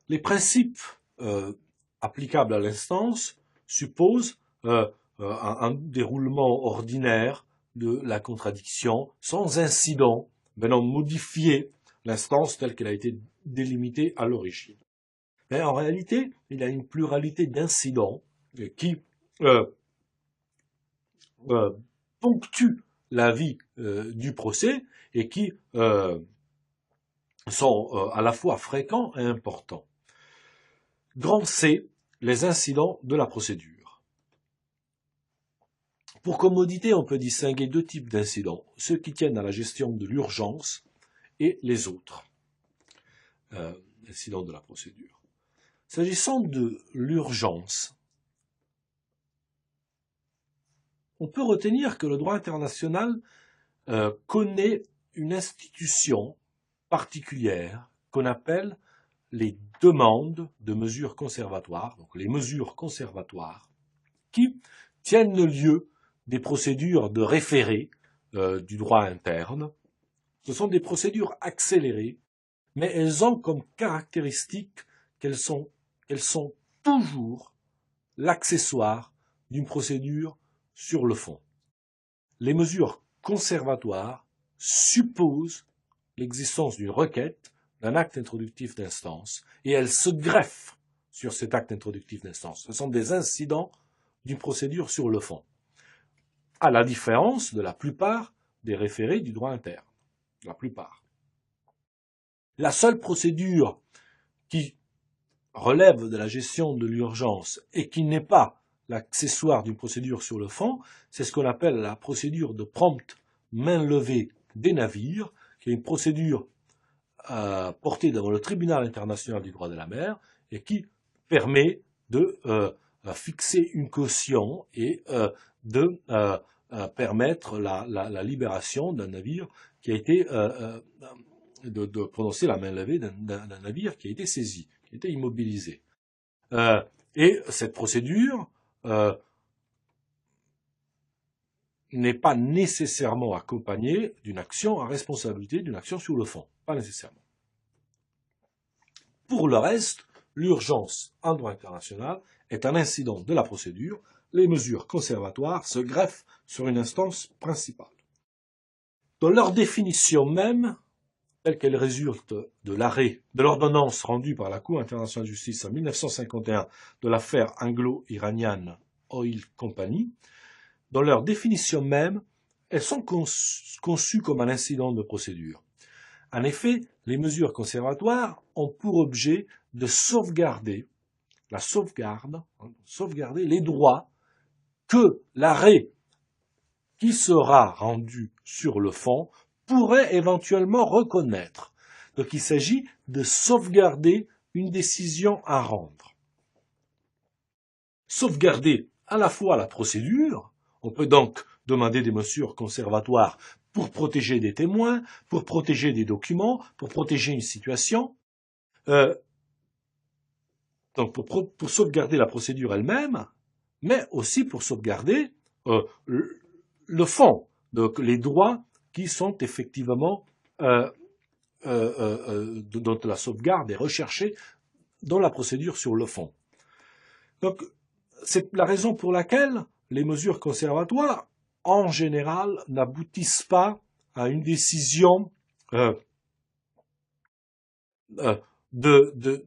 Les principes applicables à l'instance supposent un déroulement ordinaire de la contradiction sans incident, venant modifier l'instance telle qu'elle a été délimitée à l'origine. Mais en réalité, il y a une pluralité d'incidents qui ponctuent la vie du procès et qui sont à la fois fréquents et importants. Grand C, les incidents de la procédure. Pour commodité, on peut distinguer deux types d'incidents, ceux qui tiennent à la gestion de l'urgence et les autres incidents de la procédure. S'agissant de l'urgence, on peut retenir que le droit international connaît une institution particulière qu'on appelle les demandes de mesures conservatoires, donc les mesures conservatoires, qui tiennent lieu des procédures de référé du droit interne. Ce sont des procédures accélérées, mais elles ont comme caractéristique qu'elles sont toujours l'accessoire d'une procédure sur le fond. Les mesures conservatoires supposent l'existence d'une requête, d'un acte introductif d'instance, et elles se greffent sur cet acte introductif d'instance. Ce sont des incidents d'une procédure sur le fond, à la différence de la plupart des référés du droit interne. La plupart. La seule procédure qui relève de la gestion de l'urgence et qui n'est pas l'accessoire d'une procédure sur le fond, c'est ce qu'on appelle la procédure de prompte main levée des navires, qui est une procédure portée devant le tribunal international du droit de la mer et qui permet de fixer une caution et de permettre la libération d'un navire qui a été de prononcer la main levée d'un navire qui a été saisi, qui a été immobilisé. Et cette procédure n'est pas nécessairement accompagnée d'une action à responsabilité, d'une action sur le fond. Pas nécessairement. Pour le reste, l'urgence en droit international est un incident de la procédure. Les mesures conservatoires se greffent sur une instance principale. Dans leur définition même, telle qu'elle résulte de l'arrêt de l'ordonnance rendue par la Cour internationale de justice en 1951 de l'affaire anglo-iranienne Oil Company, dans leur définition même, elles sont conçues comme un incident de procédure. En effet, les mesures conservatoires ont pour objet de sauvegarder les droits que l'arrêt qui sera rendu sur le fond pourrait éventuellement reconnaître. Donc il s'agit de sauvegarder une décision à rendre. Sauvegarder à la fois la procédure, on peut donc demander des mesures conservatoires pour protéger des témoins, pour protéger des documents, pour protéger une situation, donc pour sauvegarder la procédure elle-même, mais aussi pour sauvegarder le fond, donc les droits qui sont effectivement dont la sauvegarde est recherchée dans la procédure sur le fond. Donc, c'est la raison pour laquelle les mesures conservatoires, en général, n'aboutissent pas à une décision d'une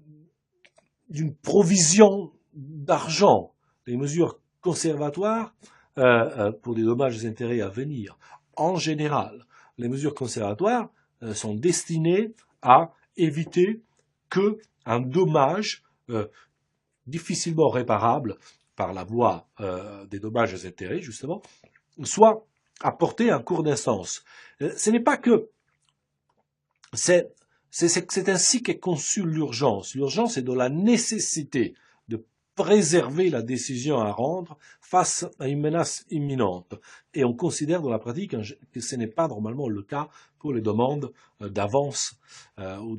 provision d'argent. Les mesures conservatoires pour des dommages et intérêts à venir. En général, les mesures conservatoires sont destinées à éviter qu'un dommage difficilement réparable par la voie des dommages et intérêts, justement, soit apporté en cours d'instance. Ce n'est pas que... C'est ainsi qu'est conçue l'urgence. L'urgence est dans la nécessité de préserver la décision à rendre face à une menace imminente. Et on considère dans la pratique que ce n'est pas normalement le cas pour les demandes d'avance ou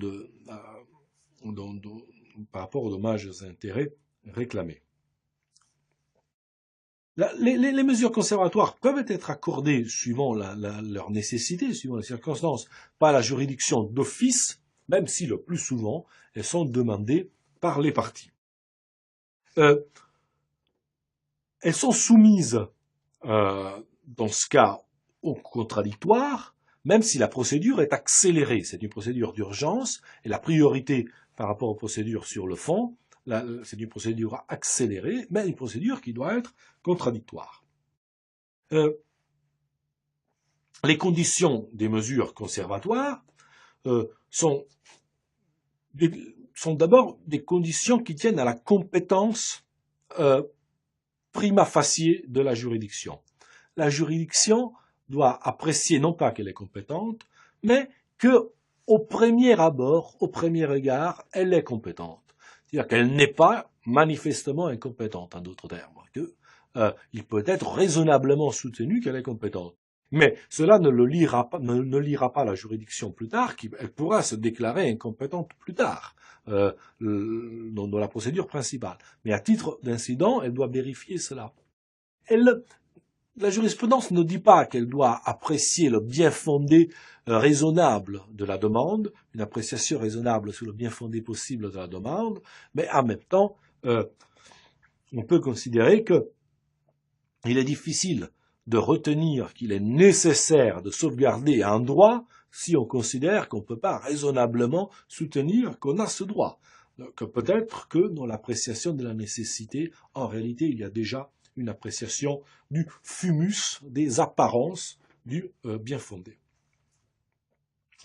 par rapport aux dommages et intérêts réclamés. Les mesures conservatoires peuvent être accordées suivant leur nécessité, suivant les circonstances, par la juridiction d'office, même si le plus souvent elles sont demandées par les parties. Elles sont soumises, dans ce cas, au contradictoire, même si la procédure est accélérée. C'est une procédure d'urgence, et la priorité par rapport aux procédures sur le fond, c'est une procédure accélérée, mais une procédure qui doit être contradictoire. Les conditions des mesures conservatoires sont d'abord des conditions qui tiennent à la compétence prima facie de la juridiction. La juridiction doit apprécier non pas qu'elle est compétente, mais que au premier abord, au premier regard, elle est compétente. C'est-à-dire qu'elle n'est pas manifestement incompétente, en d'autres termes. Il peut être raisonnablement soutenu qu'elle est compétente. Mais cela ne lira pas la juridiction plus tard, elle pourra se déclarer incompétente plus tard, dans la procédure principale. Mais à titre d'incident, elle doit vérifier cela. La jurisprudence ne dit pas qu'elle doit apprécier le bien fondé raisonnable de la demande, une appréciation raisonnable sur le bien fondé possible de la demande, mais en même temps, on peut considérer qu'il est difficile de retenir qu'il est nécessaire de sauvegarder un droit si on considère qu'on ne peut pas raisonnablement soutenir qu'on a ce droit. Que peut-être que dans l'appréciation de la nécessité, en réalité, il y a déjà une appréciation du fumus, des apparences du bien fondé.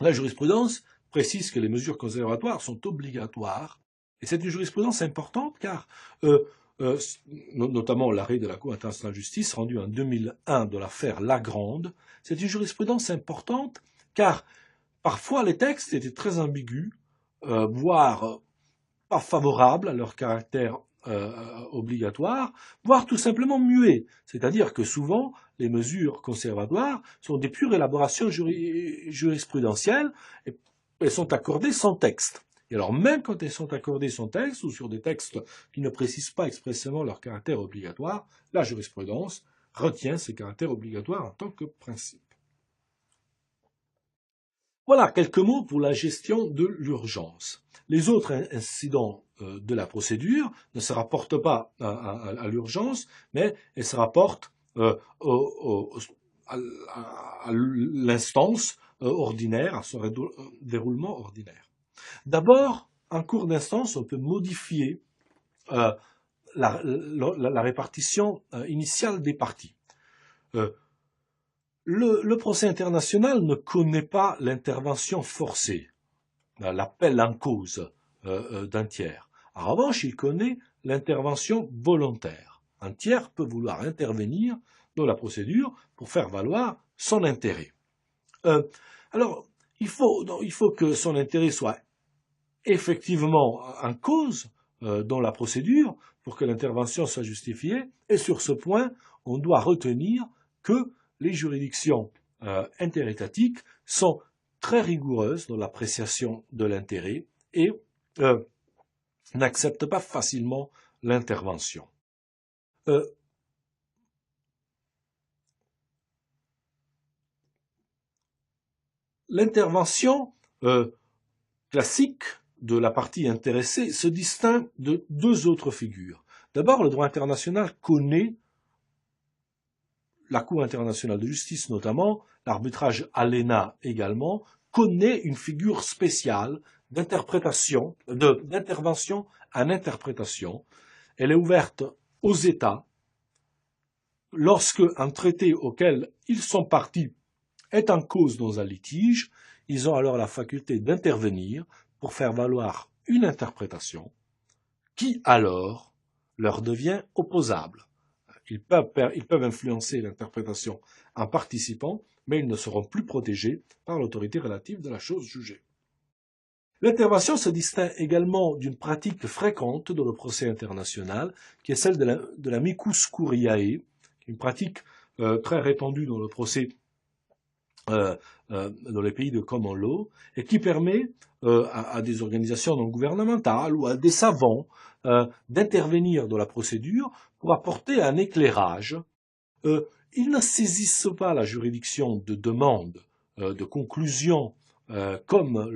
La jurisprudence précise que les mesures conservatoires sont obligatoires, et c'est une jurisprudence importante car notamment l'arrêt de la Cour internationale de justice rendu en 2001 de l'affaire Lagrande, c'est une jurisprudence importante car parfois les textes étaient très ambigus, voire pas favorables à leur caractère obligatoire, voire tout simplement muets. C'est-à-dire que souvent, les mesures conservatoires sont des pures élaborations jurisprudentielles et elles sont accordées sans texte. Et alors même quand elles sont accordées sans texte ou sur des textes qui ne précisent pas expressément leur caractère obligatoire, la jurisprudence retient ces caractères obligatoires en tant que principe. Voilà quelques mots pour la gestion de l'urgence. Les autres incidents de la procédure ne se rapportent pas à l'urgence, mais elles se rapportent à l'instance ordinaire, à son déroulement ordinaire. D'abord, en cours d'instance, on peut modifier la répartition initiale des parties. Le procès international ne connaît pas l'intervention forcée, l'appel en cause d'un tiers. En revanche, il connaît l'intervention volontaire. Un tiers peut vouloir intervenir dans la procédure pour faire valoir son intérêt. Alors, il faut que son intérêt soit effectivement en cause dans la procédure pour que l'intervention soit justifiée, et sur ce point, on doit retenir que les juridictions interétatiques sont très rigoureuses dans l'appréciation de l'intérêt et n'acceptent pas facilement l'intervention. L'intervention classique de la partie intéressée se distingue de deux autres figures. D'abord, le droit international connaît, la Cour internationale de justice notamment, l'arbitrage ALENA également, connaît une figure spéciale d'intervention en interprétation. Elle est ouverte aux États lorsque un traité auquel ils sont partis est en cause dans un litige. Ils ont alors la faculté d'intervenir pour faire valoir une interprétation qui alors leur devient opposable. Ils peuvent influencer l'interprétation en participant, mais ils ne seront plus protégés par l'autorité relative de la chose jugée. L'intervention se distingue également d'une pratique fréquente dans le procès international, qui est celle de l'amicus curiae, une pratique très répandue dans le procès dans les pays de common law, et qui permet à des organisations non gouvernementales ou à des savants d'intervenir dans la procédure pour apporter un éclairage. Ils ne saisissent pas la juridiction de demande, de conclusion, comme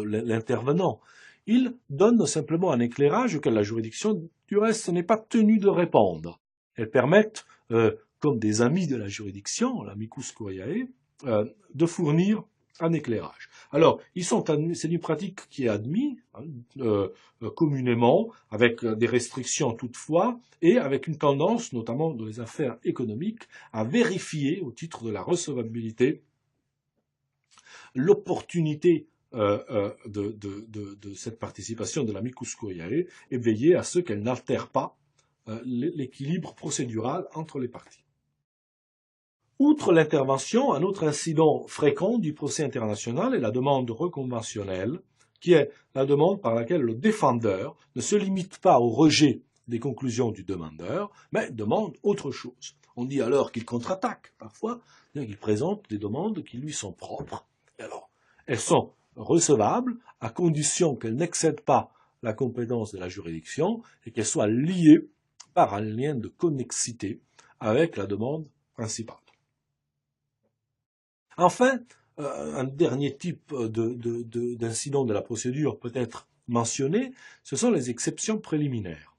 l'intervenant. Ils donnent simplement un éclairage auquel la juridiction, du reste, n'est pas tenue de répondre. Elles permettent, comme des amis de la juridiction, l'amicus curiae, de fournir un éclairage. Alors, c'est une pratique qui est admise communément, avec des restrictions toutefois, et avec une tendance, notamment dans les affaires économiques, à vérifier, au titre de la recevabilité, l'opportunité de cette participation de l'amicus curiae et veiller à ce qu'elle n'altère pas l'équilibre procédural entre les parties. Outre l'intervention, un autre incident fréquent du procès international est la demande reconventionnelle, qui est la demande par laquelle le défendeur ne se limite pas au rejet des conclusions du demandeur, mais demande autre chose. On dit alors qu'il contre-attaque, parfois, qu'il présente des demandes qui lui sont propres. Et alors, elles sont recevables à condition qu'elles n'excèdent pas la compétence de la juridiction et qu'elles soient liées par un lien de connexité avec la demande principale. Enfin, un dernier type d'incident de la procédure peut être mentionné, ce sont les exceptions préliminaires.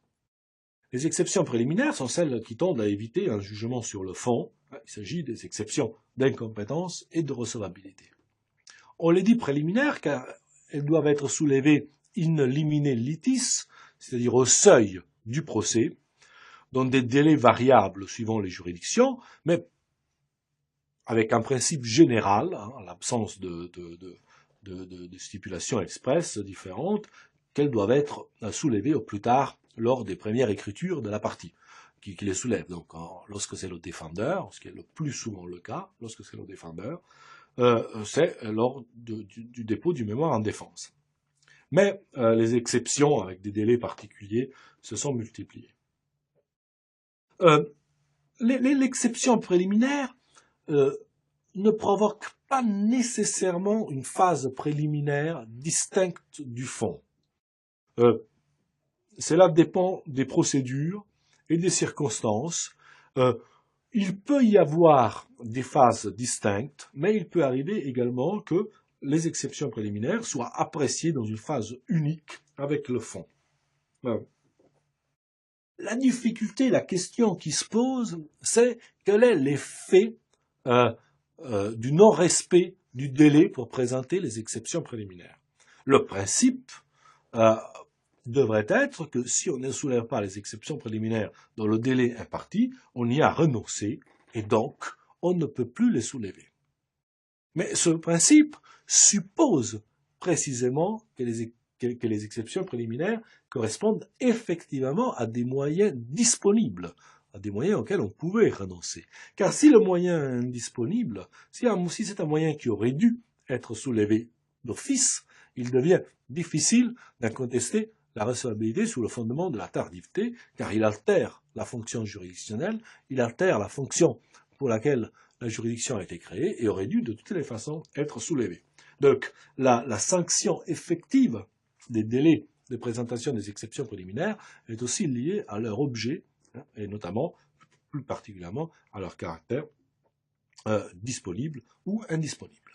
Les exceptions préliminaires sont celles qui tendent à éviter un jugement sur le fond. Il s'agit des exceptions d'incompétence et de recevabilité. On les dit préliminaires car elles doivent être soulevées in limine litis, c'est-à-dire au seuil du procès, dans des délais variables suivant les juridictions, mais avec un principe général, en l'absence de stipulations expresses différentes, qu'elles doivent être soulevées au plus tard lors des premières écritures de la partie qui les soulève. Donc, lorsque c'est le défendeur, ce qui est le plus souvent le cas, lorsque c'est le défendeur, c'est lors du dépôt du mémoire en défense. Mais les exceptions, avec des délais particuliers, se sont multipliées. L'exception préliminaire ne provoque pas nécessairement une phase préliminaire distincte du fond. Cela dépend des procédures et des circonstances. Il peut y avoir des phases distinctes, mais il peut arriver également que les exceptions préliminaires soient appréciées dans une phase unique avec le fond. La difficulté, la question qui se pose, c'est quel est l'effet du non-respect du délai pour présenter les exceptions préliminaires. Le principe devrait être que si on ne soulève pas les exceptions préliminaires dans le délai imparti, on y a renoncé et donc on ne peut plus les soulever. Mais ce principe suppose précisément que les exceptions préliminaires correspondent effectivement à des moyens disponibles, à des moyens auxquels on pouvait renoncer. Car si le moyen est disponible, si c'est un moyen qui aurait dû être soulevé d'office, il devient difficile d'en contester la recevabilité sous le fondement de la tardiveté, car il altère la fonction juridictionnelle, il altère la fonction pour laquelle la juridiction a été créée et aurait dû de toutes les façons être soulevée. Donc la sanction effective des délais de présentation des exceptions préliminaires est aussi liée à leur objet, et notamment, plus particulièrement, à leur caractère disponible ou indisponible.